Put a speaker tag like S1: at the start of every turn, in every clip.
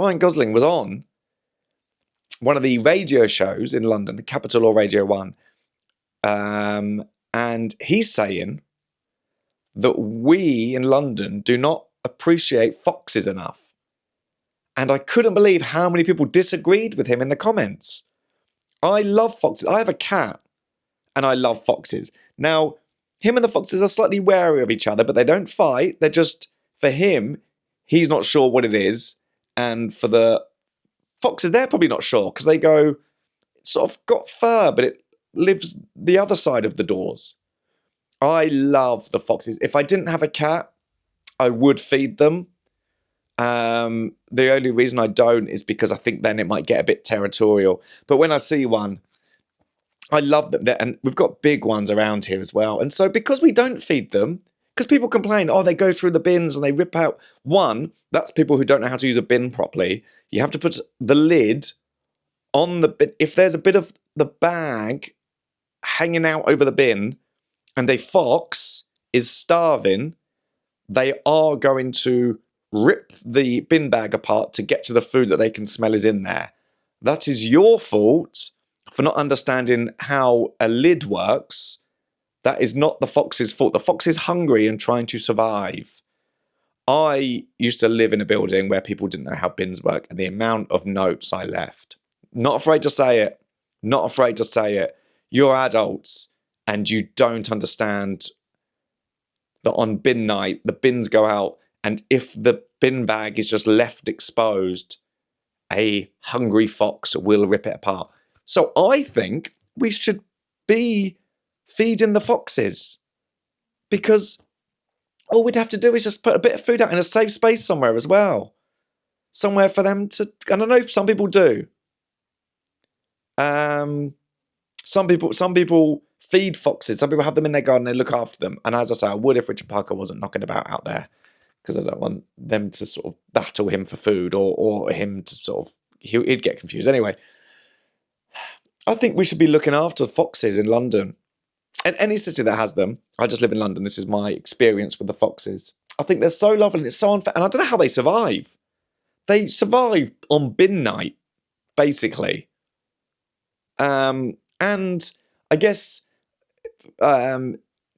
S1: Ryan Gosling was on one of the radio shows in London, Capital or Radio 1, and he's saying that we in London do not appreciate foxes enough. And I couldn't believe how many people disagreed with him in the comments. I love foxes. I have a cat, and I love foxes. Now, him and the foxes are slightly wary of each other, but they don't fight. They're just, for him, he's not sure what it is. And for the foxes, they're probably not sure because they go, it's sort of got fur, but it lives the other side of the doors. I love the foxes. If I didn't have a cat, I would feed them. The only reason I don't is because I think then it might get a bit territorial. But when I see one, I love them. And we've got big ones around here as well. And so because we don't feed them, because people complain, oh, they go through the bins and they rip out. One, that's people who don't know how to use a bin properly. You have to put the lid on the bin. If there's a bit of the bag hanging out over the bin and a fox is starving, they are going to rip the bin bag apart to get to the food that they can smell is in there. That is your fault for not understanding how a lid works. That is not the fox's fault. The fox is hungry and trying to survive. I used to live in a building where people didn't know how bins work, and the amount of notes I left. Not afraid to say it. Not afraid to say it. You're adults and you don't understand that on bin night, the bins go out, and if the bin bag is just left exposed, a hungry fox will rip it apart. So I think we should be feeding the foxes, because all we'd have to do is just put a bit of food out in a safe space somewhere as well. Somewhere for them to, and I know some people do. Some people feed foxes. Some people have them in their garden, they look after them. And as I say, I would if Richard Parker wasn't knocking about out there, because I don't want them to sort of battle him for food, or him to sort of, he'd get confused. Anyway, I think we should be looking after foxes in London. And any city that has them. I just live in London. This is my experience with the foxes. I think they're so lovely and it's so unfair. And I don't know how they survive. They survive on bin night, basically. And I guess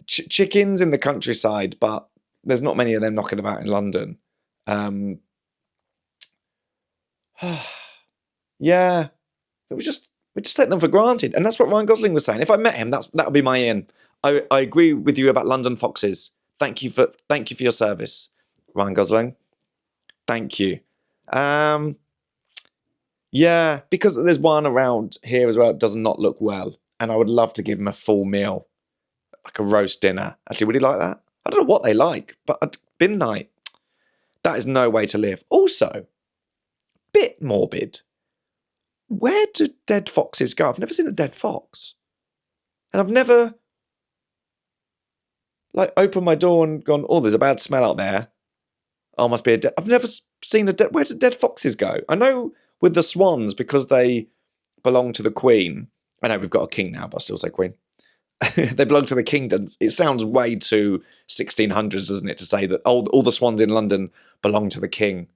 S1: chickens in the countryside, but there's not many of them knocking about in London. Yeah, we just take them for granted, and that's what Ryan Gosling was saying. If I met him, that would be my in. I agree with you about London foxes. Thank you for your service, Ryan Gosling. Thank you. Yeah, because there's one around here as well that does not look well, and I would love to give him a full meal, like a roast dinner. Actually, would he like that? I don't know what they like, but a bin night, that is no way to live. Also, bit morbid. Where do dead foxes go? I've never seen a dead fox. And I've never, opened my door and gone, oh, there's a bad smell out there. Oh, must be a dead... I've never seen a dead... Where do dead foxes go? I know with the swans, because they belong to the Queen. I know we've got a king now, but I still say Queen. They belong to the kingdoms. It sounds way too 1600s, doesn't it, to say that all the swans in London belong to the king.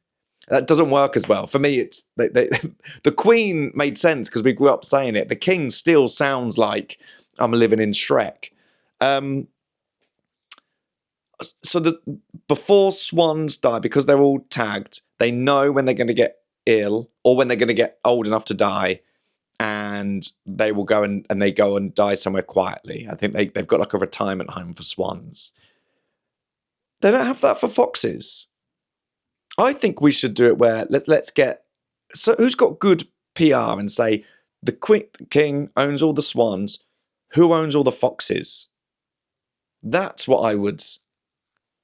S1: That doesn't work as well. For me, it's the Queen made sense because we grew up saying it. The King still sounds like I'm living in Shrek. So before swans die, because they're all tagged, they know when they're going to get ill or when they're going to get old enough to die, and they will go and they go and die somewhere quietly. I think they've got like a retirement home for swans. They don't have that for foxes. I think we should do it where let's get... So who's got good PR and say the king owns all the swans, who owns all the foxes? That's what I would...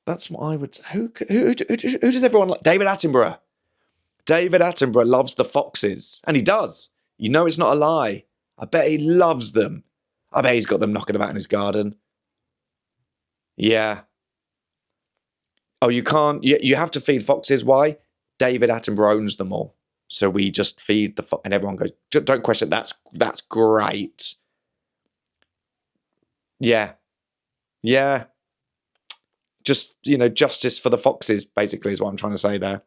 S1: Who does everyone like? David Attenborough. David Attenborough loves the foxes. And he does. You know it's not a lie. I bet he loves them. I bet he's got them knocking about in his garden. Yeah. Oh, you can't... You have to feed foxes. Why? David Attenborough owns them all. So we just feed the... And everyone goes, don't question, that's great. Yeah. Yeah. Just, justice for the foxes, basically, is what I'm trying to say there.